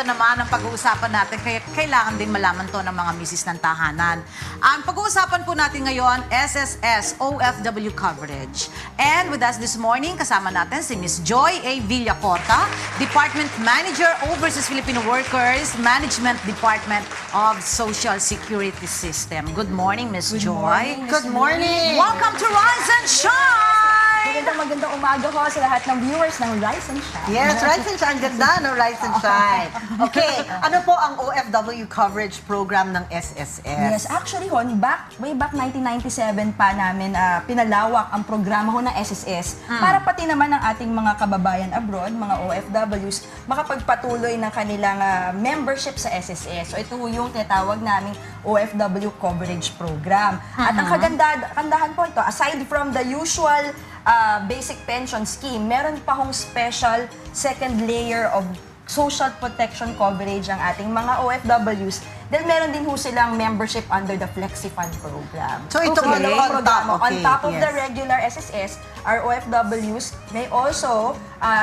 ito naman ang pag-uusapan natin, kaya kailangan din malaman to ng mga misis ng tahanan. Ang pag-uusapan po natin ngayon, SSS OFW coverage. And with us this morning, kasama natin si Miss Joy A. Villacorta, Department Manager, Overseas Filipino Workers, Management Department of Social Security System. Good morning, Miss Joy. Good morning! Welcome to Rise and Shine! Magandang umaga ho sa lahat ng viewers ng Rise and Shine. Yes, Rise and Shine. Ganda, no? Rise and Shine. Okay, ano po ang OFW coverage program ng SSS? Yes, actually ho, way back 1997 pa namin pinalawak ang programa ho ng SSS para pati naman ang ating mga kababayan abroad, mga OFWs, makapagpatuloy ng kanilang membership sa SSS. So ito ho yung tinatawag naming OFW coverage program. At ang kagandahan po ito, aside from the usual basic pension scheme, meron pa hong special second layer of social protection coverage ang ating mga OFWs. Then meron din ho silang membership under the Flexi Fund program. So ito on okay, top of yes. the regular SSS, our OFWs may also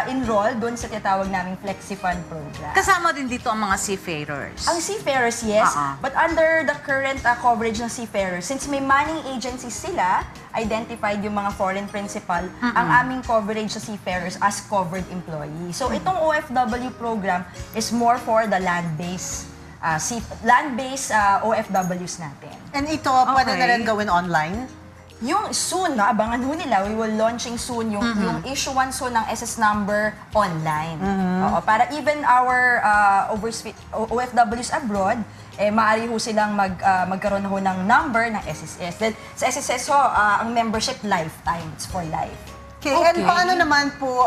enroll doon sa tinatawag naming Flexi Fund program. Kasama din dito ang mga seafarers. Ang seafarers, yes. But under the current coverage ng seafarers, since may manning agencies sila, identified yung mga foreign principal, ang aming coverage sa seafarers as covered employee. So itong OFW program is more for the land-based OFWs natin. And ito, pwede na rin gawin online? Yung soon, abangan ho nila, we will launching soon yung issuance ho ng SS number online. Oo, para even our OFWs abroad, maaari ho silang magkaroon ho ng number ng SSS. Then sa SSS ho, ang membership lifetime, it's for life. Okay, and paano naman po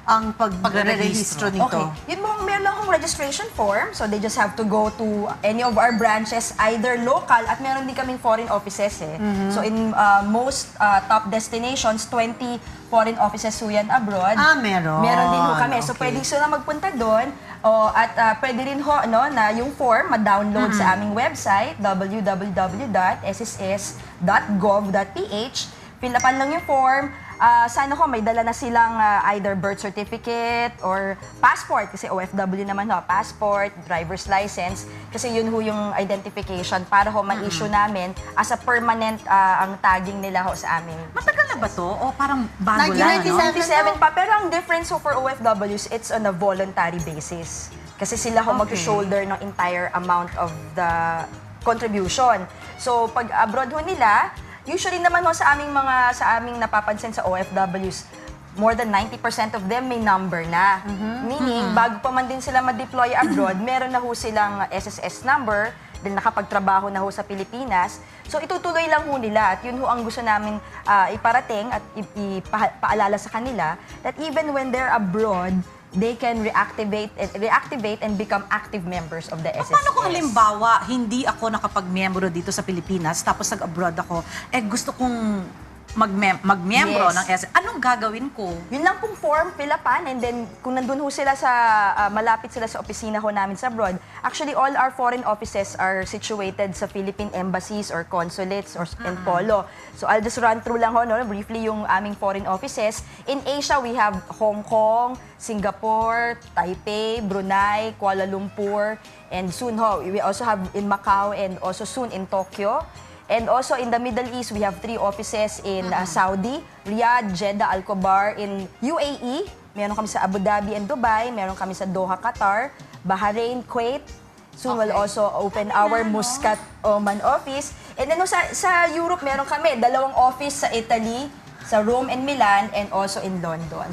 ang pagre-rehistro nito? Okay. Yun mo, meron lang akong registration form. So they just have to go to any of our branches, either local at meron din kaming foreign offices. So in most top destinations, 20 foreign offices ho yan abroad. Meron. Meron din ho kami. So Okay. pwede sila magpunta doon. At pwede rin ho na yung form ma-download sa aming website, www.sss.gov.ph. Fill upan lang yung form. Sana ho may dala na silang either birth certificate or passport, kasi OFW naman ho, passport, driver's license, kasi yun ho yung identification para ho ma-issue namin as a permanent ang tagging nila ho sa amin. Matagal na ba to? O parang bago lang, no? 97 pa, pero ang difference ho for OFWs, it's on a voluntary basis. Kasi sila ho mag-shoulder ng entire amount of the contribution. So pag abroad ho nila, usually naman ho sa aming napapansin sa OFWs, more than 90% of them may number na. Meaning, bago pa man din sila ma-deploy abroad, meron na ho silang SSS number, then nakapagtrabaho na ho sa Pilipinas. So itutuloy lang ho nila at yun ho ang gusto namin iparating at ipaalala sa kanila that even when they're abroad, they can reactivate and become active members of the SSS. Paano kung halimbawa, hindi ako nakapag-membro dito sa Pilipinas, tapos nag-abroad ako, gusto kong mag-membro ng SSS. Anong gagawin ko? Yun lang pong form, fill upan, and then kung nandun ho sila malapit sila sa opisina ho namin sa abroad, actually all our foreign offices are situated sa Philippine embassies or consulates and polo. So I'll just run through lang ho, briefly yung aming foreign offices. In Asia, we have Hong Kong, Singapore, Taipei, Brunei, Kuala Lumpur, and soon ho, we also have in Macau and also soon in Tokyo. And also in the Middle East, we have 3 offices in Saudi, Riyadh, Jeddah, Al-Khobar. In UAE, meron kami sa Abu Dhabi and Dubai, meron kami sa Doha, Qatar, Bahrain, Kuwait. Soon we'll also open our Muscat, Oman office. And then sa Europe, meron kami 2 office sa Italy, sa Rome and Milan, and also in London.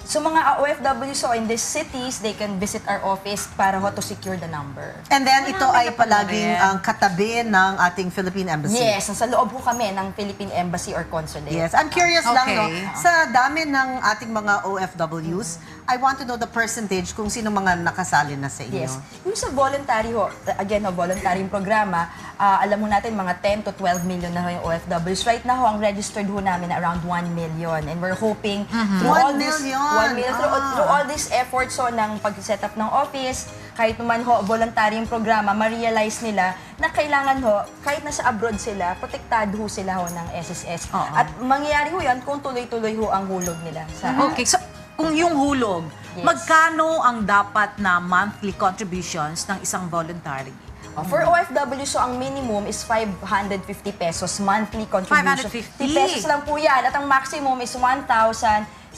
So mga OFWs in these cities, they can visit our office para ho to secure the number. And then ito ay palaging ang katabi ng ating Philippine Embassy. Yes, nasa loob ho kami ng Philippine Embassy or Consulate. Yes, I'm curious lang, no? Sa dami ng ating mga OFWs, I want to know the percentage kung sino mga nakasali na sa inyo. Yes. Yung sa voluntary ho, again ho, voluntary yung programa, alam mo natin mga 10 to 12 million na ho yung OFWs. Right now ho, ang registered ho namin around 1 million. And we're hoping through 1 all this, million? 1 million, through all these efforts ho ng pag-set up ng office, kahit naman ho, voluntary yung programa, ma-realize nila na kailangan ho, kahit nasa abroad sila, protektado ho sila ho ng SSS. At mangyayari ho yan kung tuloy-tuloy ho ang hulog nila. Okay, so kung yung hulog, Yes. magkano ang dapat na monthly contributions ng isang voluntary? For OFW, so ang minimum is 550 pesos monthly contribution. 550? 50 pesos lang po yan. At ang maximum is 1,760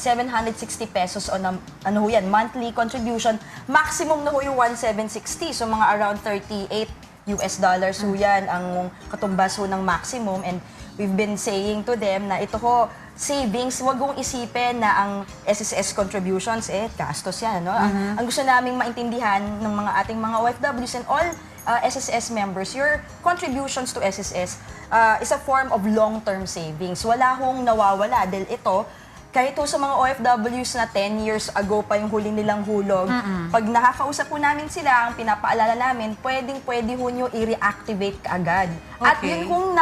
pesos on ano ho yan, monthly contribution. Maximum na ho yung 1,760. So mga around 38 US dollars ho yan ang katumbas ho ng maximum. And we've been saying to them na ito ho, savings, wag mong isipin na ang SSS contributions, gastos yan, no? Ang gusto naming maintindihan ng mga ating mga OFWs and all SSS members, your contributions to SSS is a form of long-term savings. Wala hong nawawala dahil ito, kahit sa mga OFWs na 10 years ago pa yung huli nilang hulog, pag nakakausap po namin sila, ang pinapaalala namin, pwede ho nyo i-reactivate kaagad. At Okay. yun kung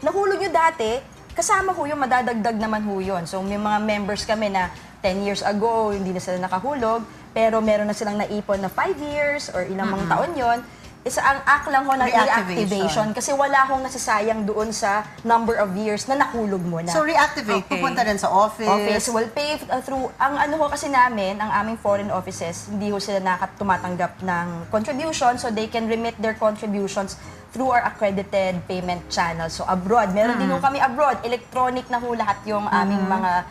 nahulog nyo dati, kasama ho yung madadagdag naman ho yun. So may mga members kami na 10 years ago, hindi na sila nakahulog, pero meron na silang naipon na 5 years or ilang mga taon yon. Isa ang act lang ho ng reactivation kasi wala hong nasasayang doon sa number of years na nahulog mo na. So reactivate, Okay. pupunta rin sa office. Will pay through, ang ano ho kasi namin, ang aming foreign offices, hindi ho sila tumatanggap ng contribution, so they can remit their contributions through our accredited payment channel. So abroad, meron din ho kami abroad, electronic na ho lahat yung aming mga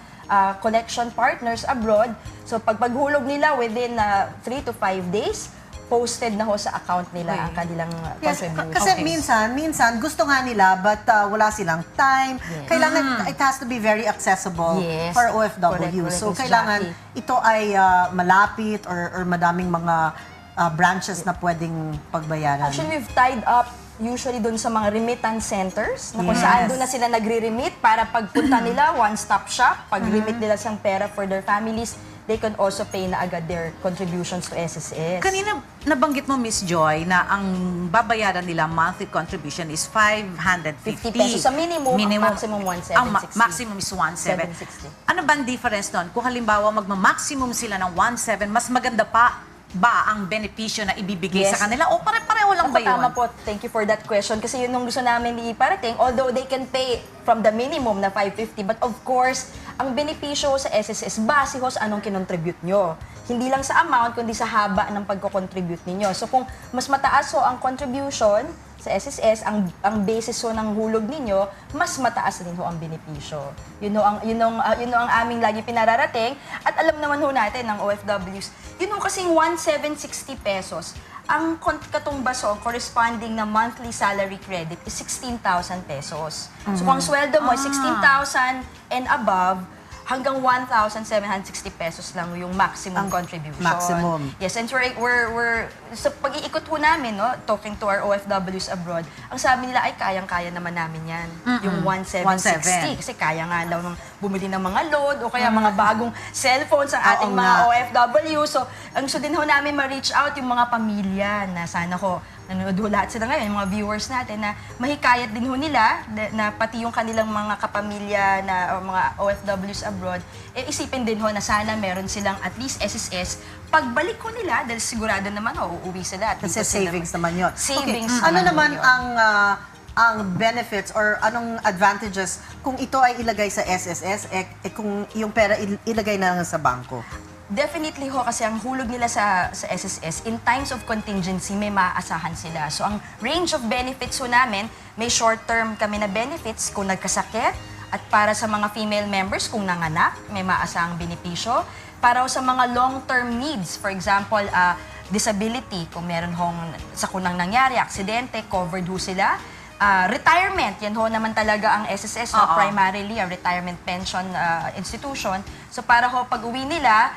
collection partners abroad. So paghulog nila within 3 to 5 days, posted na ho sa account nila ang kanilang Yes, contribution. kasi Okay. minsan gusto nga nila but wala silang time. Yes. Kailangan it has to be very accessible Yes. for OFW. Correct, So Miss kailangan Jackie. ito ay malapit or madaming mga branches na pwedeng pagbayaran. Actually, we've tied up usually doon sa mga remittance centers na kung saan doon na sila nagre-remit para pagpunta nila, one-stop shop, pag-remit nila ng pera for their families, they can also pay na agad their contributions to SSS. Kanina nabanggit mo, Miss Joy, na ang babayaran nila monthly contribution is 550 50 pesos. Sa minimum, ang maximum 1,760. Ang maximum is 1,760. 760. Ano ba ang difference doon? Kung halimbawa magma-maximum sila ng 1,700, mas maganda pa ba ang benepisyo na ibibigay Yes. sa kanila? O pare-pareho lang ba yun? Tama po. Thank you for that question. Kasi yun yung gusto namin iparating. Although they can pay from the minimum na 550, but of course, ang benepisyo sa SSS, base ho sa anong kinontribute nyo. Hindi lang sa amount, kundi sa haba ng pagko-contribute ninyo. So kung mas mataas ho ang contribution sa SSS, ang basis ho ng hulog ninyo, mas mataas din ho ang benepisyo. Yun ho ang aming lagi pinararating. At alam naman ho natin ng OFWs, yun ho kasing 1,760 pesos, ang katumbas ho, corresponding na monthly salary credit is 16,000 pesos. So kung ang sweldo mo is 16,000 and above, hanggang 1,760 pesos lang yung maximum contribution. maximum. Yes, and we're sa pag-iikot ho namin, no, talking to our OFWs abroad, ang sabi nila ay kayang-kaya naman namin yan. Yung 1,760. Kasi kaya nga daw nung bumili ng mga load o kaya mga bagong cellphone sa ating Oo mga nga. OFW. So, ang gusto din ho namin ma-reach out yung mga pamilya na sana ho, nanonood ho lahat sila ngayon, yung mga viewers natin, na mahikayat din ho nila na pati yung kanilang mga kapamilya na o mga OFWs abroad, isipin din ho na sana meron silang at least SSS. Pagbalik ko nila, dahil sigurado naman ho, uuwi sila. At Kasi dito sila savings naman yun. Savings Ano naman naman yun. ang benefits or anong advantages kung ito ay ilagay sa SSS, kung yung pera ilagay na lang sa bangko? Definitely ho, kasi ang hulog nila sa SSS, in times of contingency, may maaasahan sila. So ang range of benefits ho namin, may short-term kami na benefits kung nagkasakit, at para sa mga female members, kung nanganak, may maaasahang benepisyo. Para ho sa mga long-term needs, for example, disability, kung meron hong sakunang nangyari, aksidente, covered ho sila. Retirement, yan ho naman talaga ang SSS, na primarily a retirement pension institution. So para ho pag-uwi nila,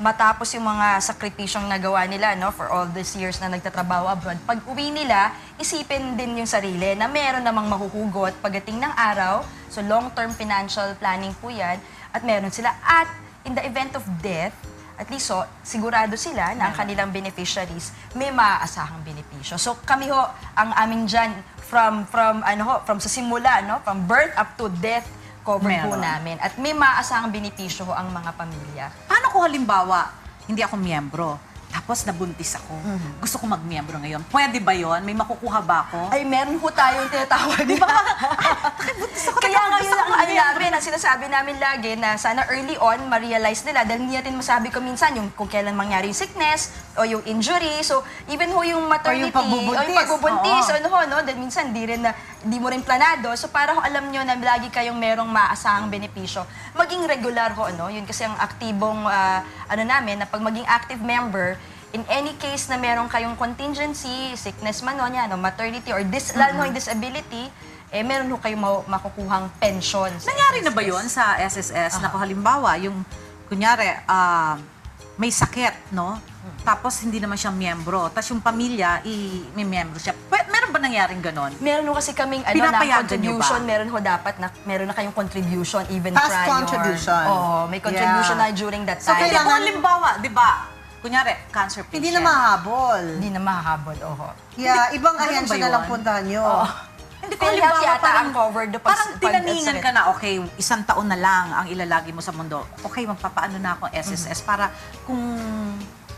matapos yung mga sakripisyong nagawa nila, no, for all these years na nagtatrabaho abroad, pag uwi nila, isipin din yung sarili na meron namang mahuhugot pagdating ng araw. So long-term financial planning po yan. At meron sila. At in the event of death, at least so, sigurado sila na ang kanilang beneficiaries may maaasahang benepisyo. So kami ho, ang aming dyan, from sa simula, no, from birth up to death, covered po Meron. namin. At may maaasahang benepisyo ho ang mga pamilya. Paano kung halimbawa, hindi ako miyembro, tapos nabuntis ako, gusto ko mag-miyembro ngayon, pwede ba yon? May makukuha ba ako? Ay, meron ho tayong tinatawag. Di ba? Buntis ako, Kaya nga yun ang ano namin, nga, sinasabi namin lagi na sana early on, ma-realize nila dahil hindi natin masabi ko minsan yung kung kailan mangyari yung sickness o yung injury. So, even ho yung maternity, pagbubuntis. o ano ho, no? Dahil minsan di mo rin planado. So, para ho alam nyo na lagi kayong merong maasahang benepisyo, maging regular ho, no? Yun kasi ang aktibong, namin, na pag maging active member, in any case na meron kayong contingency, sickness man o niya, no, maternity or lalo yung disability, meron ho kayong makukuhang pension. Nangyari na ba yun sa SSS? Na kung halimbawa, yung, kunyari, may sakit, no? Tapos hindi naman siya miyembro. Tapos yung pamilya, may miyembro siya. Meron ba nangyaring ganon? Meron ho kasi kaming na Pinapayagan niyo ba? contribution, meron ho dapat na meron na kayong contribution even Past prior. contribution. Oo, may contribution Yeah. na during that So, time. Kaya kung halimbawa, di ba, kunyari, cancer patient. Hindi na mahabol. Hindi na mahahabol, oho. Yeah, ibang Ganun ahensya ba na lang yun? puntahan nyo. Hindi ko PhilHealth halimbawa, yata ang covered doon pag- parang pag- tinaningan ka na, okay, 1 taon na lang ang ilalagi mo sa mundo. Okay, magpapaano na ako SSS para kung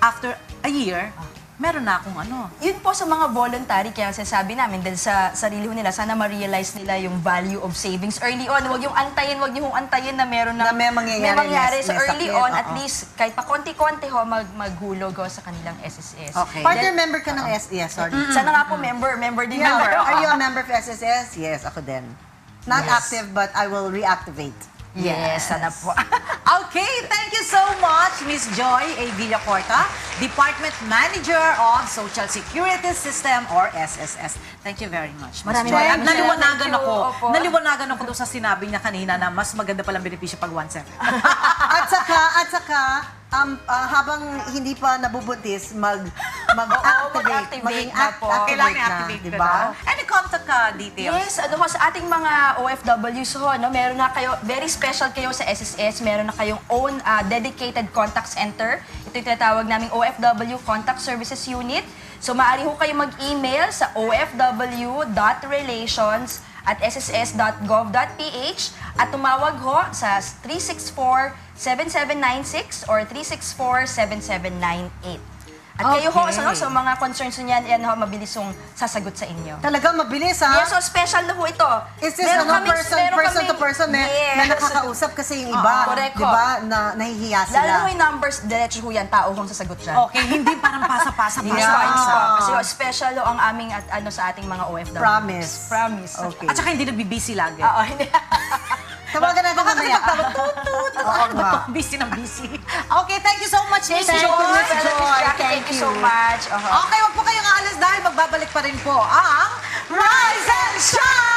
after a year, meron na akong ano. Yun po sa mga voluntary, kaya sinasabi namin, dahil sa sarili ho nila, sana ma-realize nila yung value of savings early on. Huwag yung huwag yung antayin na meron Na may mangyayari, So may early sakit, on, at oo. least, kahit pa konti-konti ho, maghulog ho sa kanilang SSS. Okay. Partner member ka ng SES, sorry. Sana nga po, member din Yeah, member. are you a member of SSS? Yes, ako din. Not active, but I will reactivate. Yes, sana po. Okay, thank you so much, Miss Joy A. Villacorta, Department Manager of Social Security System or SSS. Thank you very much, Miss Maraming Joy. maraming At naliwanagan salamat. ako. Thank you. Opo. Naliwanagan ako doon sa sinabi niya kanina na mas maganda palang benepisyo pag 1/7. At saka, habang hindi pa nabubuntis, mag-activate. mag-activate na po. Kailangan na, i-activate di ka ba? na. Any contact details? Yes, sa ating mga OFWs ho, no, meron na kayo, very special kayo sa SSS, meron na kayong own dedicated contact center. Ito yung tinatawag naming OFW Contact Services Unit. So, maaari ho kayo mag-email sa ofw.relations@sss.gov.ph at tumawag ho sa 364-7796 or 364-7798. At kayo ho, Okay. sa mga concerns niyan, yan ho, mabilis yung sasagot sa inyo. Talagang mabilis, ha? Yes, so special na ho ito. Is this person to person na nakakausap kasi yung iba, correct di ba, na nahihiya Lalo na ho sila. yung numbers, diretso ho yan, tao hong sasagot dyan. Okay, hindi parang pasa-pasa. Hindi Yeah. po, hindi po. Kasi ho, special ho ang aming sa ating mga OFW. Promise. Promise. Okay. At saka hindi nagbibisi lagi. Oo, hindi. Tawagan natin Baka kasi mamaya. magtawag, Oo nga. busy ng busy. Okay, thank you so much, Miss Thank you, Joy. Miss Joy. Thank Thank you you. so much. Okay, wag po kayong aalis dahil magbabalik pa rin po ang Rise and Shine!